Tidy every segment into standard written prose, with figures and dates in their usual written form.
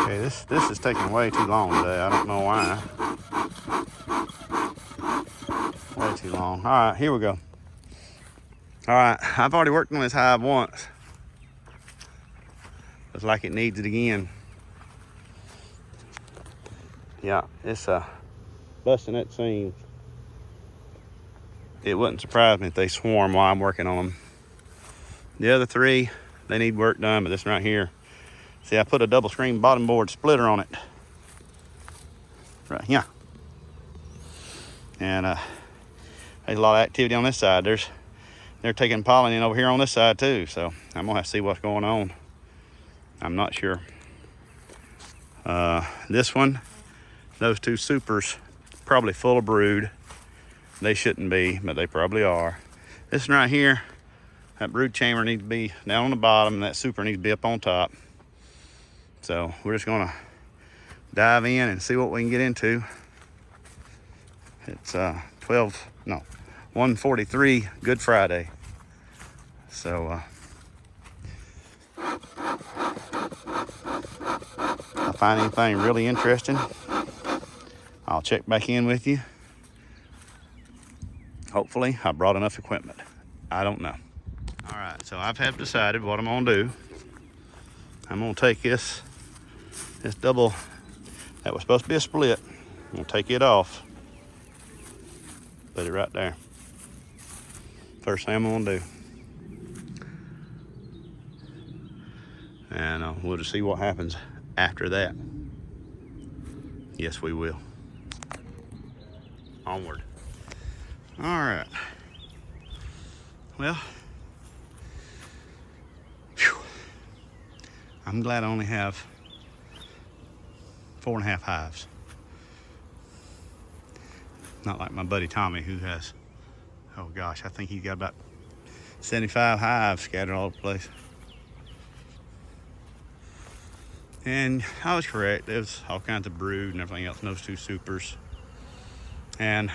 Okay, this is taking way too long today. I don't know why. Way too long. All right, here we go. All right, I've already worked on this hive once. Looks like it needs it again. Yeah, it's busting at seams. It wouldn't surprise me if they swarm while I'm working on them. The other three, they need work done, but this one right here, see, I put a double screen bottom board splitter on it. Right here. And there's a lot of activity on this side. They're taking pollen in over here on this side too, so I'm gonna have to see what's going on. I'm not sure. This one, those two supers, probably full of brood. They shouldn't be, but they probably are. This one right here, that brood chamber needs to be down on the bottom, and that super needs to be up on top. So we're just gonna dive in and see what we can get into. It's 1:43, Good Friday. So if I find anything really interesting, I'll check back in with you. Hopefully I brought enough equipment. I don't know. All right, so I've decided what I'm gonna do. I'm gonna take this double that was supposed to be a split. I'm gonna take it off. Put it right there. First thing I'm gonna do. And we'll just see what happens after that. Yes, we will. Onward. All right. Well, whew. I'm glad I only have 4.5 hives. Not like my buddy Tommy, who has, oh gosh, I think he's got about 75 hives scattered all over the place. And I was correct. There's all kinds of brood and everything else in those two supers. And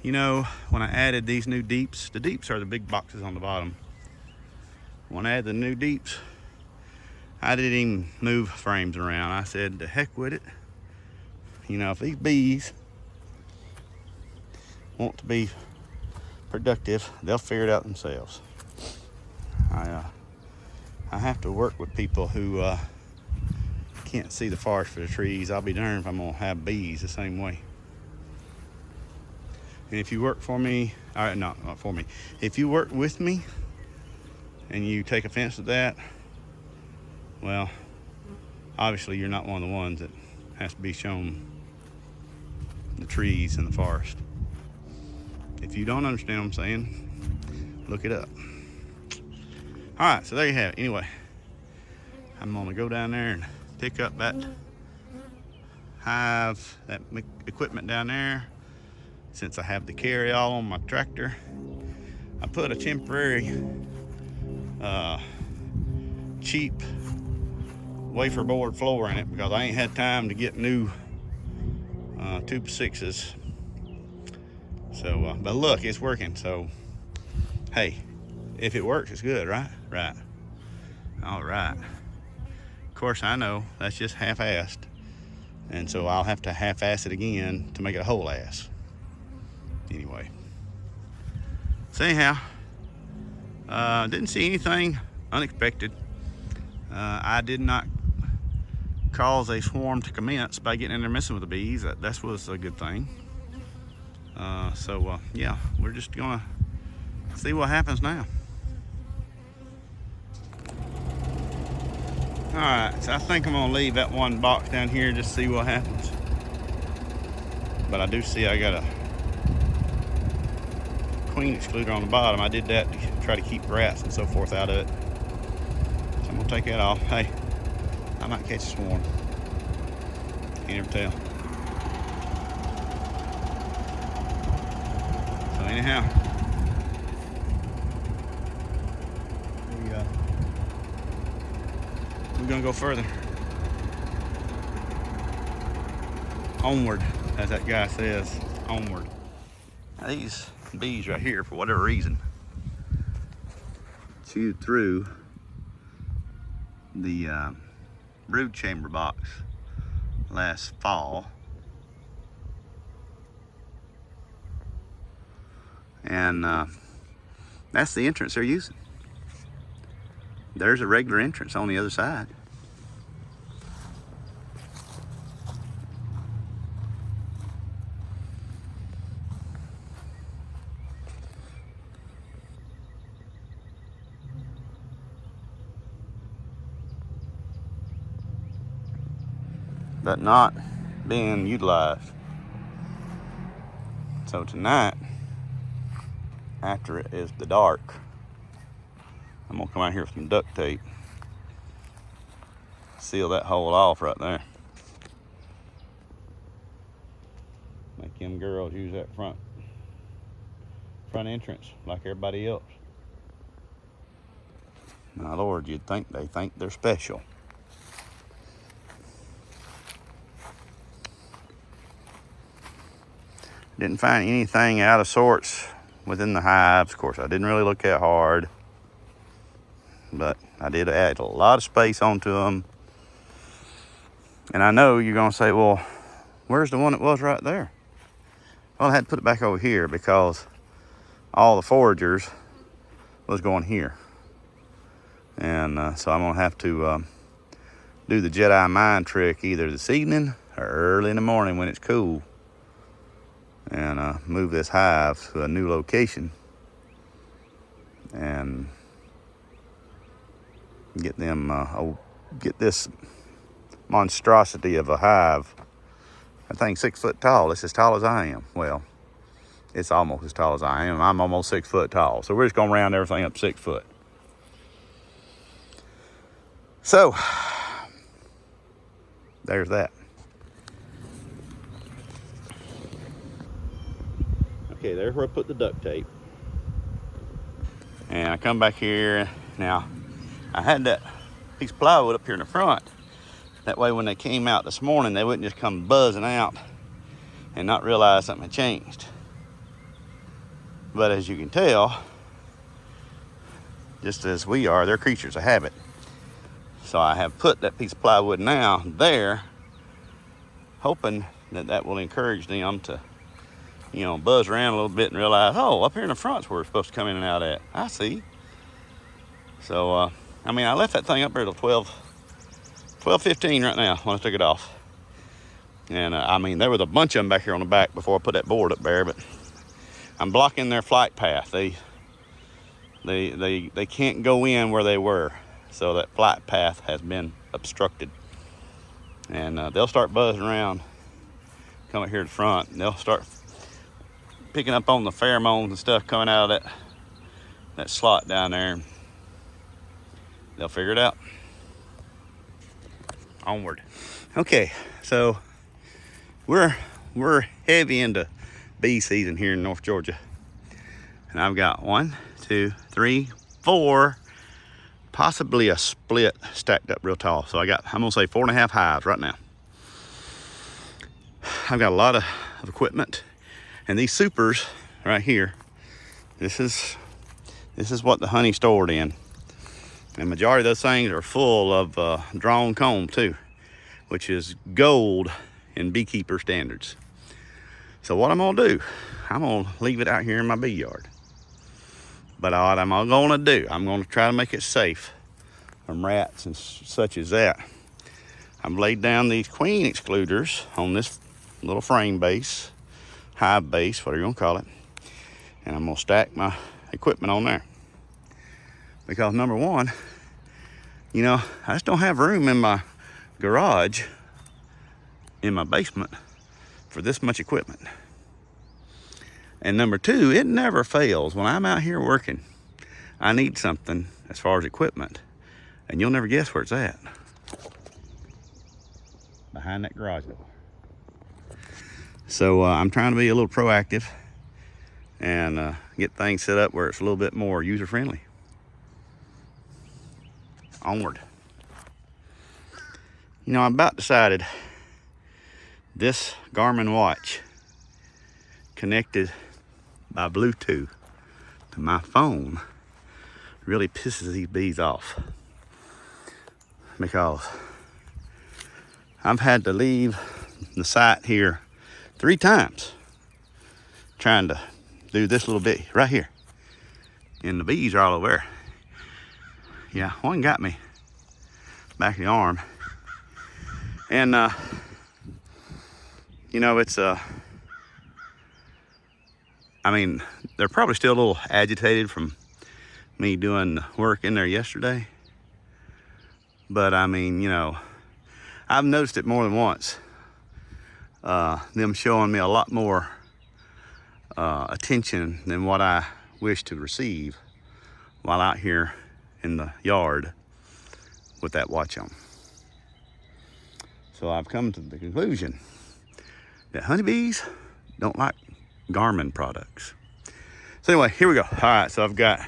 you know, when I added these new deeps, the deeps are the big boxes on the bottom. When I added the new deeps, I didn't even move frames around. I said, the heck with it. You know, if these bees want to be productive, they'll figure it out themselves. I have to work with people who can't see the forest for the trees. I'll be darned if I'm gonna have bees the same way. And if you work for me, not for me, if you work with me and you take offense to that, well, obviously you're not one of the ones that has to be shown the trees in the forest. If you don't understand what I'm saying, look it up. All right, so there you have it. Anyway, I'm gonna go down there and pick up that hive, that equipment down there. Since I have the carry-all on my tractor, I put a temporary cheap wafer board floor in it because I ain't had time to get new 2x6s. So, but look, it's working. So, hey, if it works, it's good, right? Right. All right. Of course, I know that's just half-assed, and so I'll have to half-ass it again to make it a whole ass. Anyway, so anyhow, didn't see anything unexpected. I did not cause a swarm to commence by getting in there messing with the bees. That was a good thing. So yeah, we're just gonna see what happens now. All right, so I think I'm gonna leave that one box down here just to see what happens. But I do see I got a queen excluder on the bottom. I did that to try to keep rats and so forth out of it. So I'm gonna take that off. Hey, I might catch a swarm. Can't ever tell. So anyhow, we're gonna go further. Onward, as that guy says, onward. Now these bees right here, for whatever reason, chewed through the brood chamber box last fall. And that's the entrance they're using. There's a regular entrance on the other side. But not being utilized. So tonight, after it is the dark, I'm gonna come out here with some duct tape, seal that hole off right there. Make them girls use that front entrance like everybody else. My Lord, you'd think they think they're special. Didn't find anything out of sorts within the hives. Of course, I didn't really look that hard, but I did add a lot of space onto them. And I know you're gonna say, well, where's the one that was right there? Well, I had to put it back over here because all the foragers was going here. And so I'm gonna have to do the Jedi mind trick either this evening or early in the morning when it's cool, and move this hive to a new location and get them get this monstrosity of a hive. That thing's 6 foot tall. It's as tall as I am. Well, it's almost as tall as I am. I'm almost 6 foot tall. So we're just gonna round everything up 6 foot. So there's that. Okay, there's where I put the duct tape. And I come back here. Now, I had that piece of plywood up here in the front. That way when they came out this morning, they wouldn't just come buzzing out and not realize something had changed. But as you can tell, just as we are, they're creatures of habit. So I have put that piece of plywood now there, hoping that that will encourage them to, you know, buzz around a little bit and realize, oh, up here in the front's where we're supposed to come in and out at. I see. So, I mean, I left that thing up there till 12:15 right now when I took it off. And I mean, there was a bunch of them back here on the back before I put that board up there, but I'm blocking their flight path. They can't go in where they were. So that flight path has been obstructed. And they'll start buzzing around, come up here to the front, and they'll start picking up on the pheromones and stuff coming out of that slot down there. They'll figure it out. Onward. Okay, so we're heavy into bee season here in North Georgia. And I've got 1, 2, 3, 4, possibly a split stacked up real tall. So I'm gonna say 4.5 hives right now. I've got a lot of equipment, and these supers right here, this is what the honey stored in. And majority of those things are full of drawn comb too, which is gold in beekeeper standards. So what I'm gonna do, I'm gonna leave it out here in my bee yard. But what I'm gonna do, I'm gonna try to make it safe from rats and such as that. I've laid down these queen excluders on this little frame base, hive base, whatever you gonna call it. And I'm gonna stack my equipment on there. Because number one, you know, I just don't have room in my garage, in my basement, for this much equipment. And number two, it never fails. When I'm out here working, I need something as far as equipment, and you'll never guess where it's at. Behind that garage door. So I'm trying to be a little proactive and get things set up where it's a little bit more user-friendly. Onward. You know, I about decided this Garmin watch connected by Bluetooth to my phone really pisses these bees off, because I've had to leave the site here 3 times trying to do this little bit right here. And the bees are all over there. Yeah, one got me back of the arm. And you know, it's I mean, they're probably still a little agitated from me doing the work in there yesterday. But I mean, you know, I've noticed it more than once. Them showing me a lot more attention than what I wish to receive while out here in the yard with that watch on. So I've come to the conclusion that honeybees don't like Garmin products. So anyway, here we go. All right, so I've got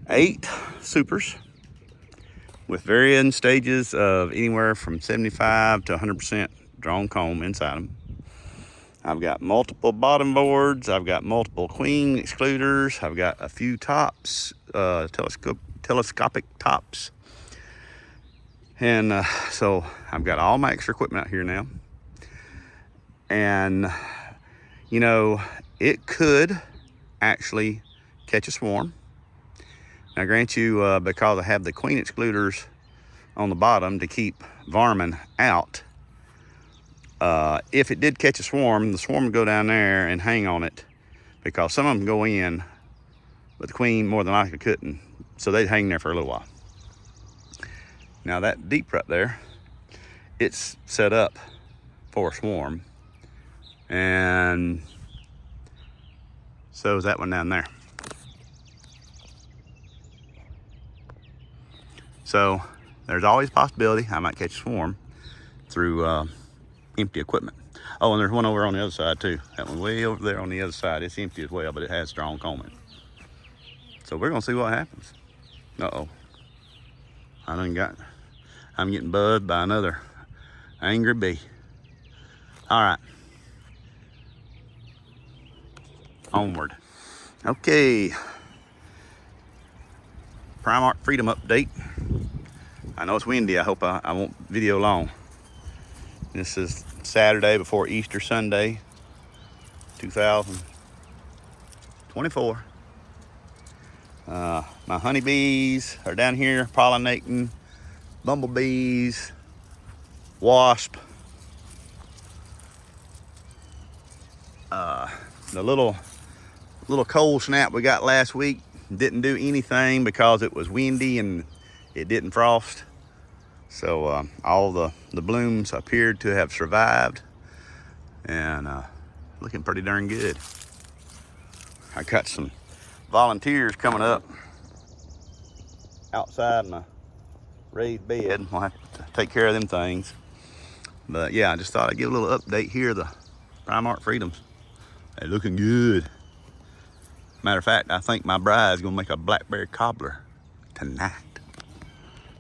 8 supers with varying stages of anywhere from 75 to 100% drawn comb inside them. I've got multiple bottom boards. I've got multiple queen excluders. I've got a few tops, telescopic tops. And so I've got all my extra equipment out here now. And, you know, it could actually catch a swarm. Now, grant you, because I have the queen excluders on the bottom to keep varmint out, if it did catch a swarm, the swarm would go down there and hang on it, because some of them go in, but the queen more than likely couldn't. So they'd hang there for a little while. Now that deep right there, it's set up for a swarm. And so is that one down there. So there's always a possibility I might catch a swarm through empty equipment. Oh, and there's one over on the other side too. That one way over there on the other side, it's empty as well, but it has strong combing. So we're gonna see what happens. Uh-oh. I'm getting buzzed by another angry bee. All right. Onward. Okay. Primark Freedom update. I know it's windy. I hope I won't video long. This is Saturday before Easter Sunday, 2024. My honeybees are down here pollinating, bumblebees, wasp. The little cold snap we got last week didn't do anything because it was windy and it didn't frost. So all the blooms appeared to have survived and looking pretty darn good. I got some volunteers coming up outside my raised bed. We'll have to take care of them things. But yeah, I just thought I'd give a little update here. The Primark Freedoms, they're looking good. Matter of fact, I think my bride's gonna make a blackberry cobbler tonight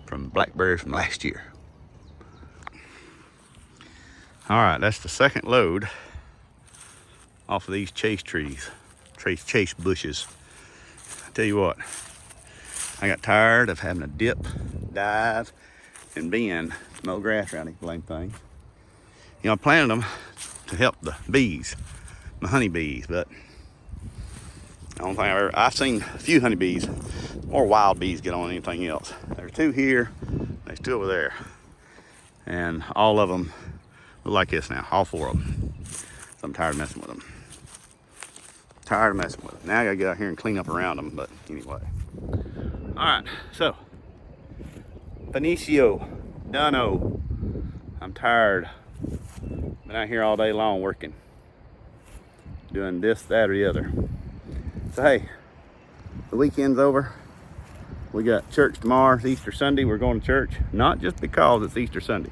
from blackberries from last year. All right, that's the second load off of these chase bushes. I tell you what, I got tired of having to dip, dive, and bend to mow grass around these blame things. You know, I planted them to help the bees, my honeybees, but I don't think I've seen a few honeybees, more wild bees get on anything else. There's 2 here, there's 2 over there. And all of them look like this now, all 4 of them. So I'm tired of messing with them. Now I gotta get out here and clean up around them, but anyway. All right, so, Benicio, Dunno. I'm tired. Been out here all day long working. Doing this, that, or the other. So hey, the weekend's over. We got church tomorrow, it's Easter Sunday. We're going to church, not just because it's Easter Sunday.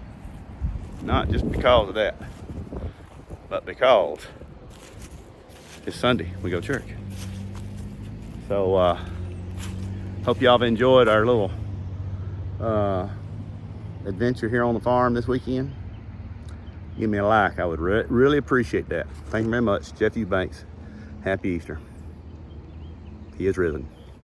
Not just because of that, but because it's Sunday, we go to church. So, hope y'all have enjoyed our little adventure here on the farm this weekend. Give me a like, I would really appreciate that. Thank you very much. Jeff Eubanks, happy Easter. He is risen.